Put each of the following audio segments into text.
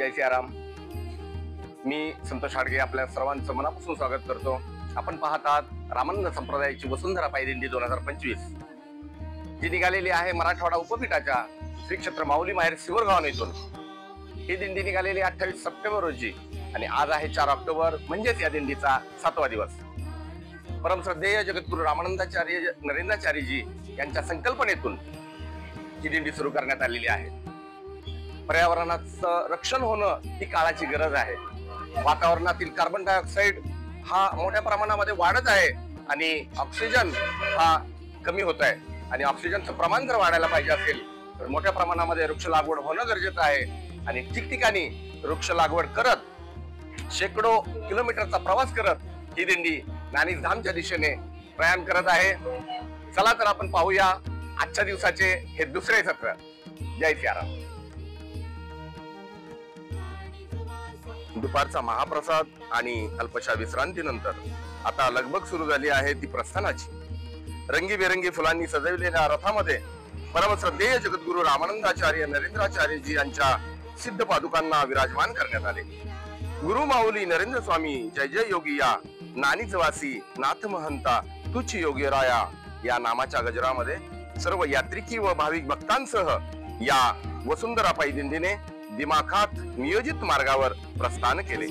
जय सियाराम। मी संतोष हाडगे आपल्या सर्वांचं मनापासून स्वागत करतो। आपण पाहत आहात रामानंद संप्रदायाची वसुंधरा पायदिंडी 2025 जी निघालेली आहे मराठवाडा उपपीठाच्या श्री क्षेत्र माऊली माहेर शिवरगाव येथून। ही दिंडी निघालेली 28 सप्टेंबर रोजी आणि आज आहे 4 ऑक्टोबर, म्हणजेच या दिंडीचा 7वा दिवस। परमश्रद्धेय जगद्गुरू रामानंदाचार्य नरेंद्राचार्यजी यांच्या संकल्पनेतून ही दिंडी सुरू करण्यात आलेली आहे। पर्यावरणाचं रक्षण होणं ही काळाची गरज आहे। वातावरणातील कार्बन डायऑक्साईड हा मोठ्या प्रमाणामध्ये वाढत आहे आणि ऑक्सिजन हा कमी होत आहे आणि ऑक्सिजनचं प्रमाण जर वाढायला पाहिजे असेल तर मोठ्या प्रमाणामध्ये वृक्ष लागवड होणं गरजेचं आहे। आणि ठिकठिकाणी वृक्ष लागवड करत शेकडो किलोमीटरचा प्रवास करत ही दिंडी नाणीधामच्या दिशेने प्रयाण करत आहे। चला तर आपण पाहूया आजच्या दिवसाचे हे दुसरे सत्र। जय सियाराम। दुपारचा महाप्रसाद आणि अल्पशा विश्रांतीनंतर आता लगबग सुरू झाली आहे ती प्रस्थानाची। रंगीबेरंगी फुलांनी सजवलेल्या रथामध्ये परमश्रद्धेय जगद्गुरू रामानंदाचार्य नरेंद्राचार्यजी यांच्या सिद्ध पादुकांना विराजमान करण्यात आले। गुरु माऊली नरेंद्र स्वामी जय जय योगी या नानीच वासी नाथ महंता तुची योगी राया या नामाच्या गजरामध्ये सर्व यात्रिकी व भाविक भक्तांसह या वसुंधरा पायदिंडीने दिमाखात नियोजित मार्गावर प्रस्थान केले।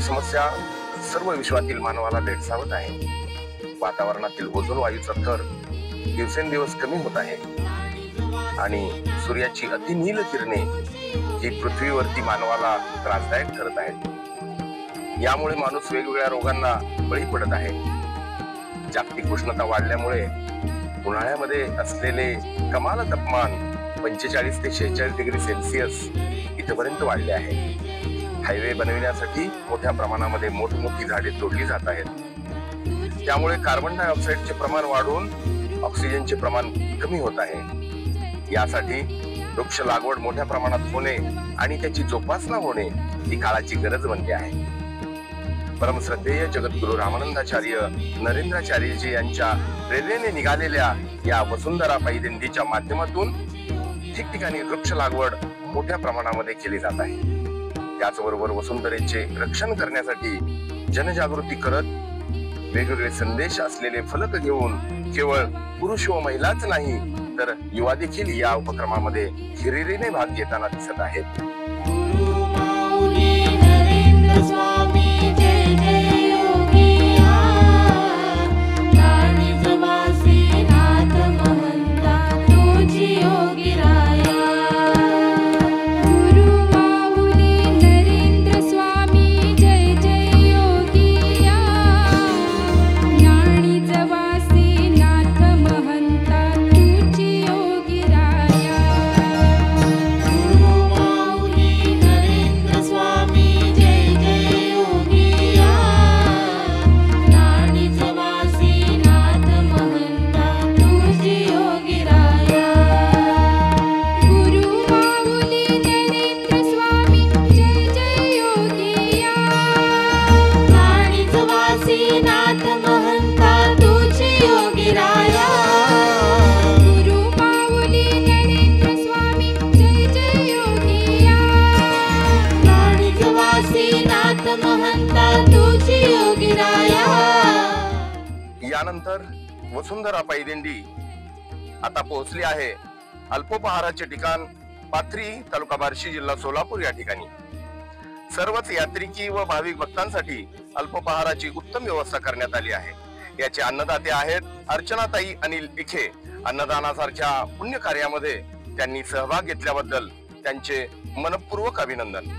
समस्या सर्व विश्वातील मानवाला भेडसावत आहे। वातावरणातील ओझोन वायूचा थर दिवसेंदिवस कमी होत आहे आणि सूर्याची अतिनील किरणे ही पृथ्वीवरती मानवाला त्रासदायक ठरत आहेत। यामुळे माणूस वेगवेगळ्या रोगांना बळी पडत आहे। जागतिक उष्णता वाढल्यामुळे उन्हाळ्यामध्ये असलेले कमाल तापमान 45 ते 46 डिग्री सेल्सिअस इथपर्यंत वाढले आहे। हायवे बनविण्यासाठी मोठ्या प्रमाणामध्ये मोठमोठी झाडे तोडली जात आहेत। त्यामुळे कार्बन डायऑक्साईडचे प्रमाण वाढून ऑक्सिजनचे प्रमाण कमी होत आहे। यासाठी वृक्ष लागवड मोठ्या प्रमाणात होणे आणि त्याची जोपासना होणे ही काळाची गरज बनली आहे। परमश्रद्धेय जगद्गुरू रामानंदाचार्य नरेंद्राचार्यजी यांच्या प्रेरणेने निघालेल्या या वसुंधरा पायदिंडीच्या माध्यमातून ठिकठिकाणी वृक्ष लागवड मोठ्या प्रमाणामध्ये केली जात आहे। त्याचबरोबर वसुंधरेचे रक्षण करण्यासाठी जनजागृती करत वेगवेगळे संदेश असलेले फलक घेऊन केवळ पुरुष व महिलाच नाही तर युवा देखील या उपक्रमामध्ये हिरिरीने भाग घेताना दिसत आहेत। यानंतर वसुंधरा पायदिंडी आता पोहोचली आहे अल्पोपहाराचे ठिकाण पाथरी, तालुका बार्शी, जिल्हा सोलापूर या ठिकाणी। सर्वच यात्रिकी व भाविक भक्तांसाठी अल्पोपहाराची उत्तम व्यवस्था करण्यात आली आहे। याचे अन्नदाते आहेत अर्चनाताई अनिल इखे। अन्नदानासारख्या पुण्य कार्यामध्ये त्यांनी सहभाग घेतल्याबद्दल त्यांचे मनपूर्वक अभिनंदन।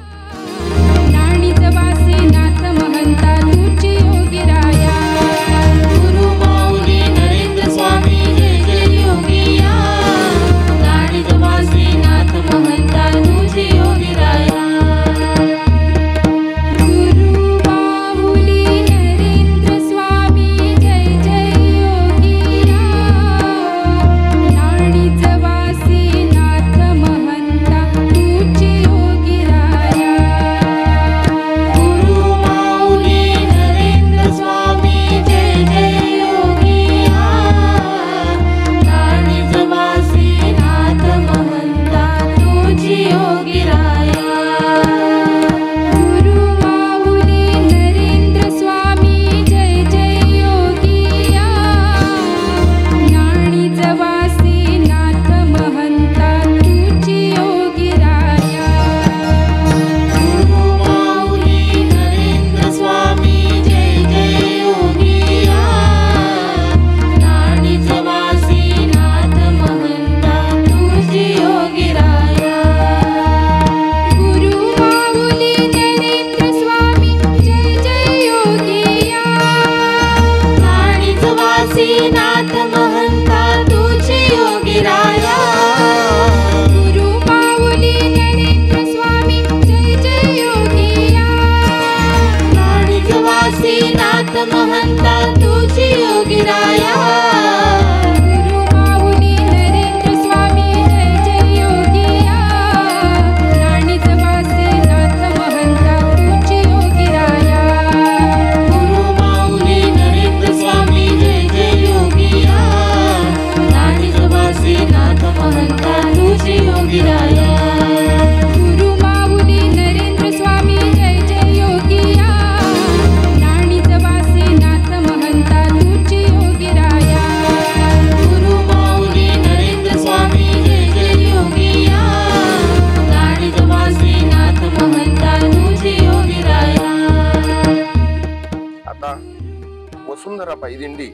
वसुंधरा पायदिंडी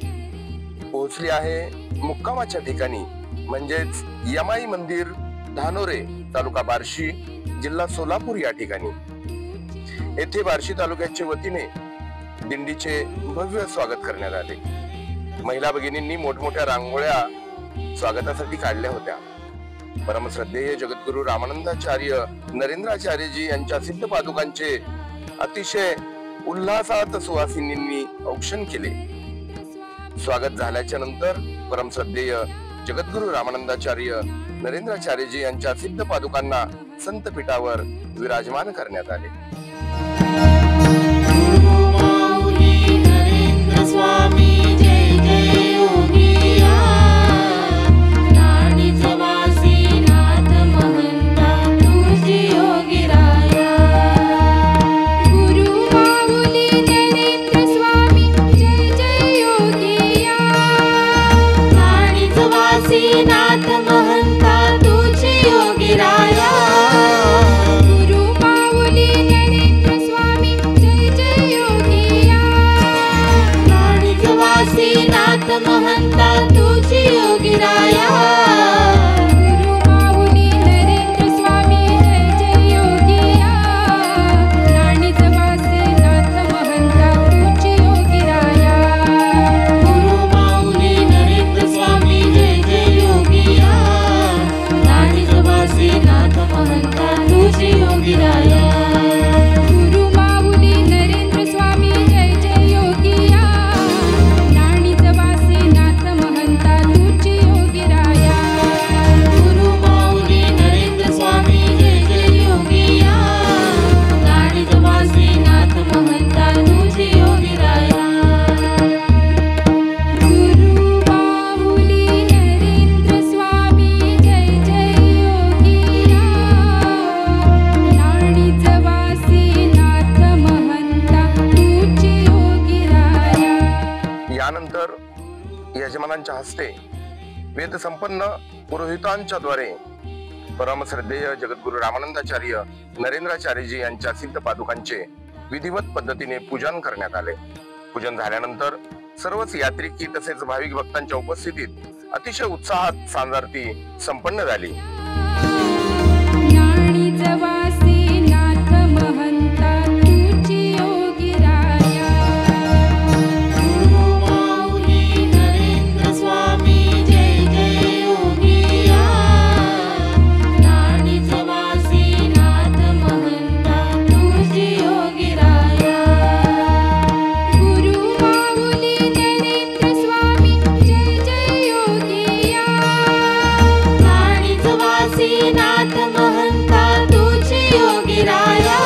पोहोचली आहे मुक्कामाच्या ठिकाणी, म्हणजेच यमाई मंदिर, धानोरे, तालुका बार्शी, जिल्हा सोलापूर या ठिकाणी। येथे बार्शी तालुक्याच्या वतीने दिंडीचे भव्य स्वागत करण्यात आले। महिला भगिनींनी मोठमोठ्या रांगोळ्या स्वागतासाठी काढल्या होत्या। परमश्रद्धेय जगद्गुरु रामानंदाचार्य नरेंद्राचार्यजी यांच्या सिद्ध पादुकांचे अतिशय उल्हासात सुवासिनींनी औक्षण केले। स्वागत झाल्याच्या नंतर परमश्रद्धेय जगद्गुरु रामानंदाचार्य नरेंद्राचार्यजी यांच्या सिद्ध पादुकांना संत पीठावर विराजमान करण्यात आले। नाथ महंता तुझे योगी राया, गुरु माऊली नरेंद्र स्वामी जय जय योगिया, महाराजांच्या हस्ते वेदसंपन्न पुरोहितांच्या द्वारे परमश्रद्धेय जगद्गुरु रामानंदाचार्य नरेंद्राचार्यजी यांच्या सिद्ध पादुकांचे विधिवत पद्धतीने पूजन करण्यात आले. पूजन झाल्यानंतर सर्वच यात्रिकी तसेच भाविक भक्तांच्या उपस्थितीत अतिशय उत्साहात सांजारती संपन्न झाली. ज्ञानी जवासी नाथ महंता तुझी योगी राया. गुरु माऊली नरेंद्र स्वामी जय जय योगिया. ज्ञानी जवासी नाथ महंता तुझी योगी राया. गुरु माऊली नरेंद्र स्वामी जय जय योगिया. ज्ञानी जवासी नाथ महंता तुझी योगी राया.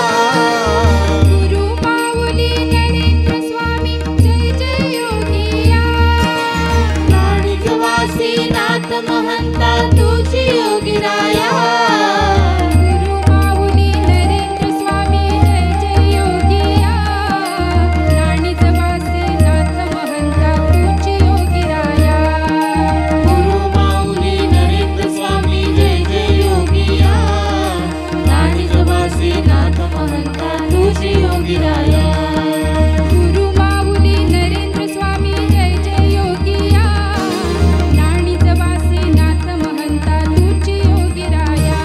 गुरु माऊली नरेंद्र स्वामी जय जय योगिया. ज्ञानी जवासी नाथ महंता तुझी योगी राया. गुरु माऊली नरेंद्र स्वामी जय जय योगिया. ज्ञानी जवासी नाथ महंता तुझी योगी राया. गुरु माऊली नरेंद्र स्वामी जय जय योगिया. ज्ञानी जवासी नाथ महंता तुझी योगी राया. गुरु माऊली नरेंद्र स्वामी जय जय योगिया. ज्ञानी जवासी नाथ महंता तुझी योगी राया.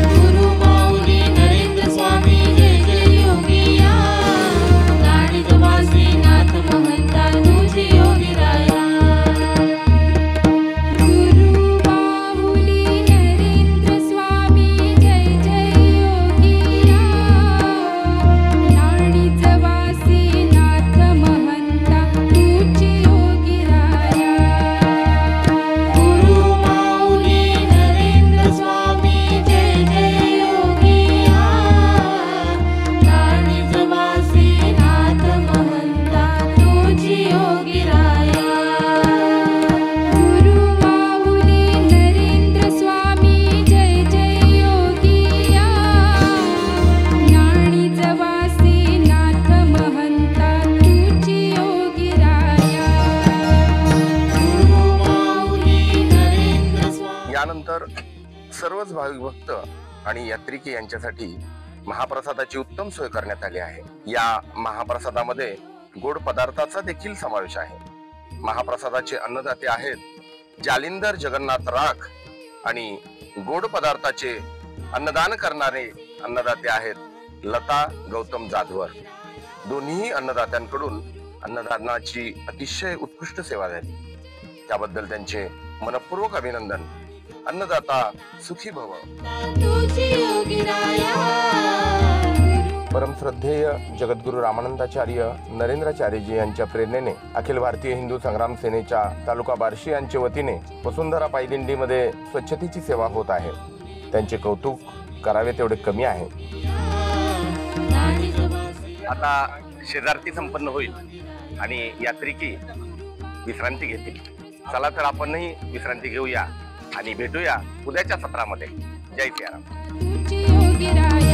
गुरु माऊली नरेंद्र स्वामी जय जय योगिया. ज्ञानी जवासी नाथ महंता तुझी योगी राया. गुरु माऊली नरेंद्र स्वामी जय जय योगिया. ज्ञानी जवासी नाथ महंता तुझी योगी राया. गुरु माऊली नरेंद्र स्वामी जय जय योगिया. ज्ञानी जवासी नाथ महंता तुझी योगी राया. गुरु माऊली नरेंद्र स्वामी जय जय योगिया. ज्ञानी जवासी नाथ महंता तुझी योगी राया. गुरु माऊली नरेंद्र स्वामी. यानंतर सर्वच भाविक भक्त आणि यात्रिकी यांच्यासाठी महाप्रसादाची उत्तम सोय करण्यात आली आहे. या महाप्रसादामध्ये गोड पदार्थाचा देखील समावेश आहे. महाप्रसादाचे अन्नदाते आहेत जालिंदर जगन्नाथ राख आणि गोड पदार्थाचे अन्नदान करणारे अन्नदाते आहेत लता गौतम जाधवर. दोन्ही अन्नदात्यांकडून अन्नदानाची अतिशय उत्कृष्ट सेवा झाली. त्याबद्दल त्यांचे मनपूर्वक अभिनंदन. अन्नदाता सुखी भव. तुझी योगी राया. परमश्रद्धेय जगद्गुरु रामानंदाचार्य नरेंद्राचार्यजी यांच्या प्रेरणेने अखिल भारतीय हिंदू संग्राम सेनेच्या तालुका बार्शी यांच्या वतीने वसुंधरा पायदिंडीमध्ये स्वच्छतेची सेवा होत आहे. त्यांचे कौतुक करावे तेवढे कमी आहे. आता शेजारती संपन्न होईल आणि यात्रिकी विश्रांती घेतील. चला तर आपणही विश्रांती घेऊया आणि भेटूया उद्याच्या सत्रामध्ये. जय सियाराम. तुझी योगी राया.